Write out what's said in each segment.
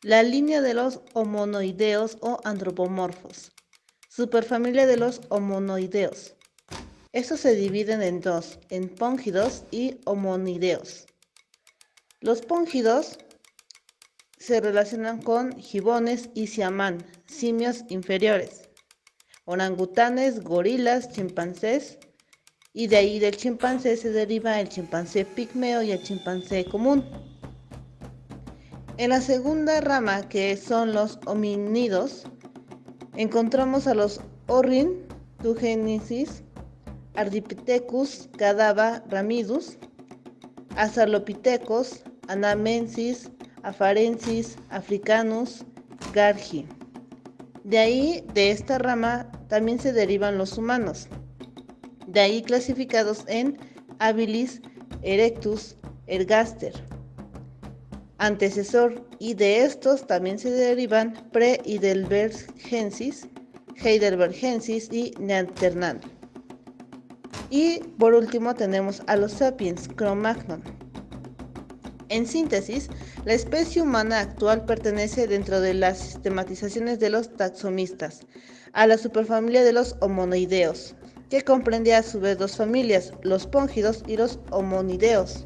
La línea de los homonoideos o antropomorfos. Superfamilia de los homonoideos. Estos se dividen en dos, en póngidos y homonideos. Los póngidos se relacionan con gibones y siamán, simios inferiores, orangutanes, gorilas, chimpancés, y de ahí del chimpancé se deriva el chimpancé pigmeo y el chimpancé común. En la segunda rama, que son los homínidos, encontramos a los Ornithogenesis, Ardipithecus, Cadava, Ramidus, Australopithecus, Anamensis, Afarensis, Africanus, Gargi. De ahí, de esta rama, también se derivan los humanos, de ahí clasificados en Habilis, Erectus, Ergaster, antecesor, y de estos también se derivan Pre-Heidelbergensis, Heidelbergensis y Neanderthal. Y por último tenemos a los sapiens, Cro-Magnon. En síntesis, la especie humana actual pertenece dentro de las sistematizaciones de los taxonomistas a la superfamilia de los homonoideos, que comprende a su vez dos familias, los póngidos y los homonideos.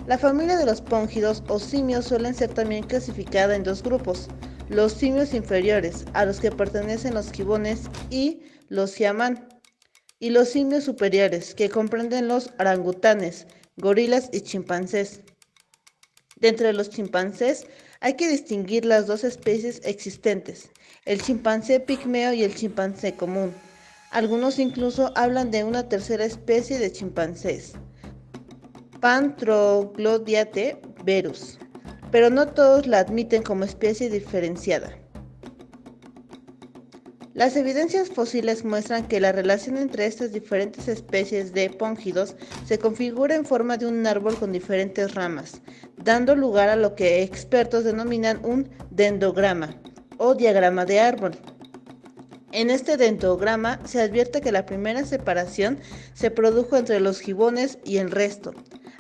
La familia de los póngidos o simios suelen ser también clasificada en dos grupos: los simios inferiores, a los que pertenecen los gibones y los siamán, y los simios superiores, que comprenden los orangutanes, gorilas y chimpancés. De entre los chimpancés hay que distinguir las dos especies existentes, el chimpancé pigmeo y el chimpancé común. Algunos incluso hablan de una tercera especie de chimpancés, Pan-Troglodyte verus, pero no todos la admiten como especie diferenciada. Las evidencias fósiles muestran que la relación entre estas diferentes especies de póngidos se configura en forma de un árbol con diferentes ramas, dando lugar a lo que expertos denominan un dendrograma o diagrama de árbol. En este dendrograma se advierte que la primera separación se produjo entre los gibones y el resto.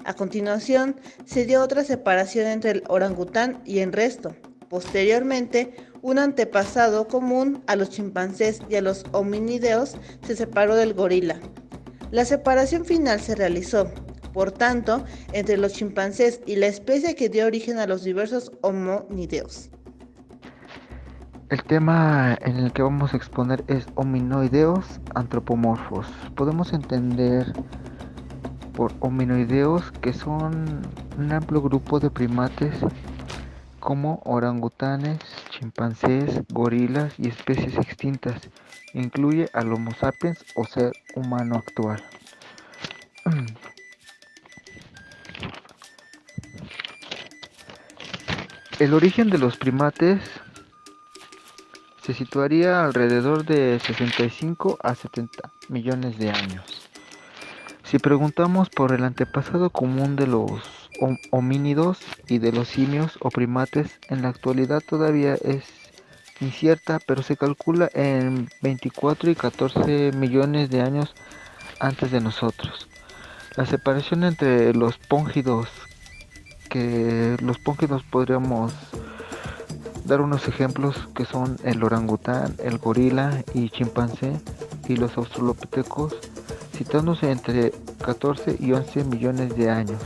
A continuación, se dio otra separación entre el orangután y el resto. Posteriormente, un antepasado común a los chimpancés y a los hominideos se separó del gorila. La separación final se realizó, por tanto, entre los chimpancés y la especie que dio origen a los diversos hominideos. El tema en el que vamos a exponer es hominoideos antropomorfos. Podemos entender por hominoideos que son un amplio grupo de primates como orangutanes, chimpancés, gorilas y especies extintas. Incluye al Homo sapiens o ser humano actual. El origen de los primates se situaría alrededor de 65 a 70 millones de años. Si preguntamos por el antepasado común de los homínidos y de los simios o primates, en la actualidad todavía es incierta, pero se calcula en 24 y 14 millones de años antes de nosotros. La separación entre los póngidos, que los póngidos podríamos dar unos ejemplos que son el orangután, el gorila y chimpancé, y los australopithecus, citándose entre 14 y 11 millones de años.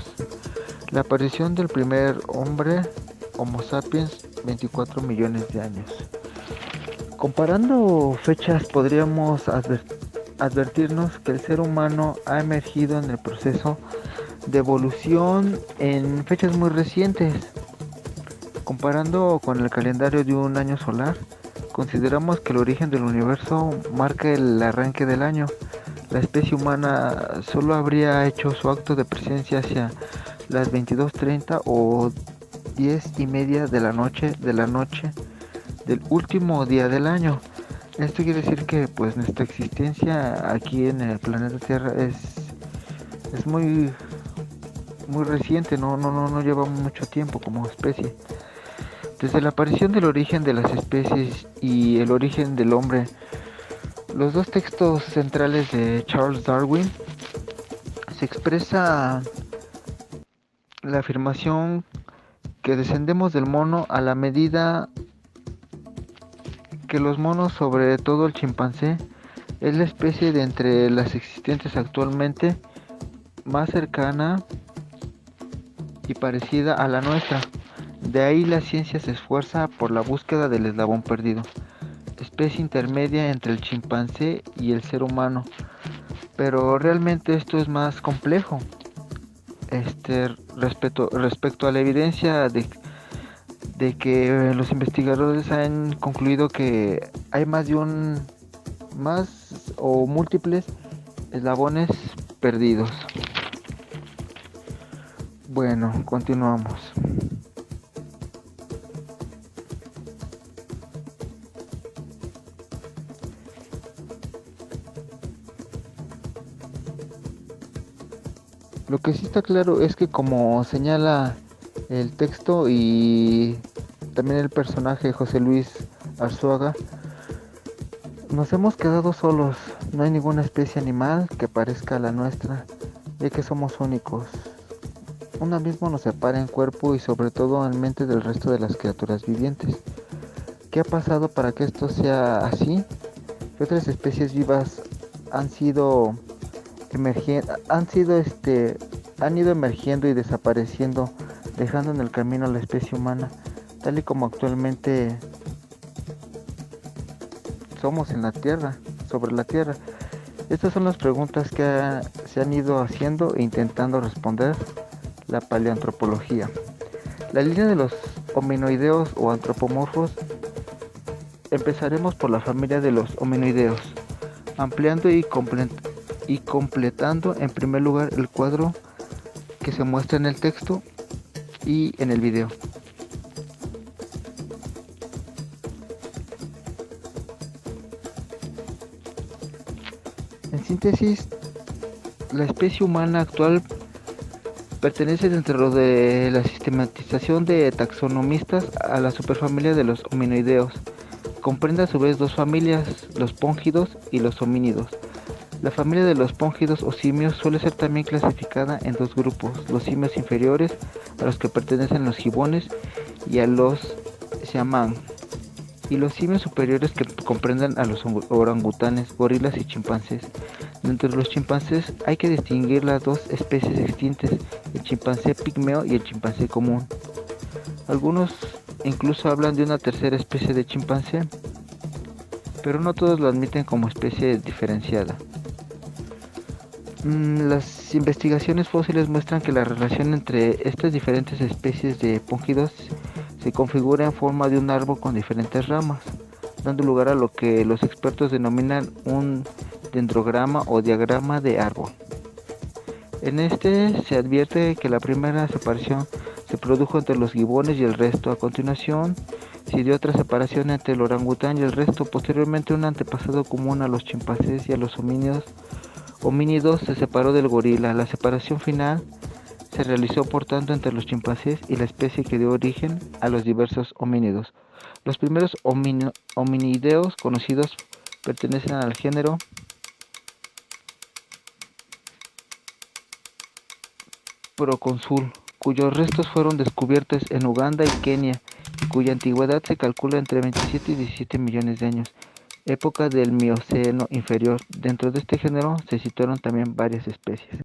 La aparición del primer hombre, Homo sapiens, 24 millones de años. Comparando fechas podríamos advertirnos que el ser humano ha emergido en el proceso de evolución en fechas muy recientes. Comparando con el calendario de un año solar, consideramos que el origen del universo marca el arranque del año. La especie humana solo habría hecho su acto de presencia hacia las 22:30 o 10:30 de la noche del último día del año. Esto quiere decir que pues nuestra existencia aquí en el planeta Tierra es muy reciente, no lleva mucho tiempo como especie. Desde la aparición del origen de las especies y el origen del hombre, los dos textos centrales de Charles Darwin, se expresa la afirmación que descendemos del mono a la medida que los monos, sobre todo el chimpancé, es la especie de entre las existentes actualmente más cercana y parecida a la nuestra. De ahí la ciencia se esfuerza por la búsqueda del eslabón perdido, especie intermedia entre el chimpancé y el ser humano. Pero realmente esto es más complejo. Respecto a la evidencia de que los investigadores han concluido que hay más o múltiples eslabones perdidos. Bueno, continuamos. Lo que sí está claro es que, como señala el texto y también el personaje José Luis Arzuaga, nos hemos quedado solos. No hay ninguna especie animal que parezca a la nuestra, ya que somos únicos. Un abismo nos separa en cuerpo y sobre todo en mente del resto de las criaturas vivientes. ¿Qué ha pasado para que esto sea así? ¿Qué otras especies vivas han ido emergiendo y desapareciendo, dejando en el camino a la especie humana, tal y como actualmente somos en la Tierra, sobre la Tierra? Estas son las preguntas que se han ido haciendo e intentando responder la paleoantropología. La línea de los hominoideos o antropomorfos. Empezaremos por la familia de los hominoideos, ampliando y completando en primer lugar el cuadro que se muestra en el texto y en el video. En síntesis, la especie humana actual pertenece, dentro de la sistematización de taxonomistas, a la superfamilia de los hominoideos. Comprende a su vez dos familias, los póngidos y los homínidos. La familia de los póngidos o simios suele ser también clasificada en dos grupos: los simios inferiores, a los que pertenecen los gibones y a los siamang, y los simios superiores, que comprenden a los orangutanes, gorilas y chimpancés. Dentro de los chimpancés hay que distinguir las dos especies extintas, el chimpancé pigmeo y el chimpancé común. Algunos incluso hablan de una tercera especie de chimpancé, pero no todos lo admiten como especie diferenciada. Las investigaciones fósiles muestran que la relación entre estas diferentes especies de póngidos se configura en forma de un árbol con diferentes ramas, dando lugar a lo que los expertos denominan un dendrograma o diagrama de árbol. En este se advierte que la primera separación se produjo entre los gibones y el resto. A continuación se dio otra separación entre el orangután y el resto. Posteriormente, un antepasado común a los chimpancés y a los homínidos se separó del gorila. La separación final se realizó, por tanto, entre los chimpancés y la especie que dio origen a los diversos homínidos. Los primeros hominideos conocidos pertenecen al género Proconsul, cuyos restos fueron descubiertos en Uganda y Kenia, y cuya antigüedad se calcula entre 27 y 17 millones de años, época del Mioceno inferior. Dentro de este género se situaron también varias especies.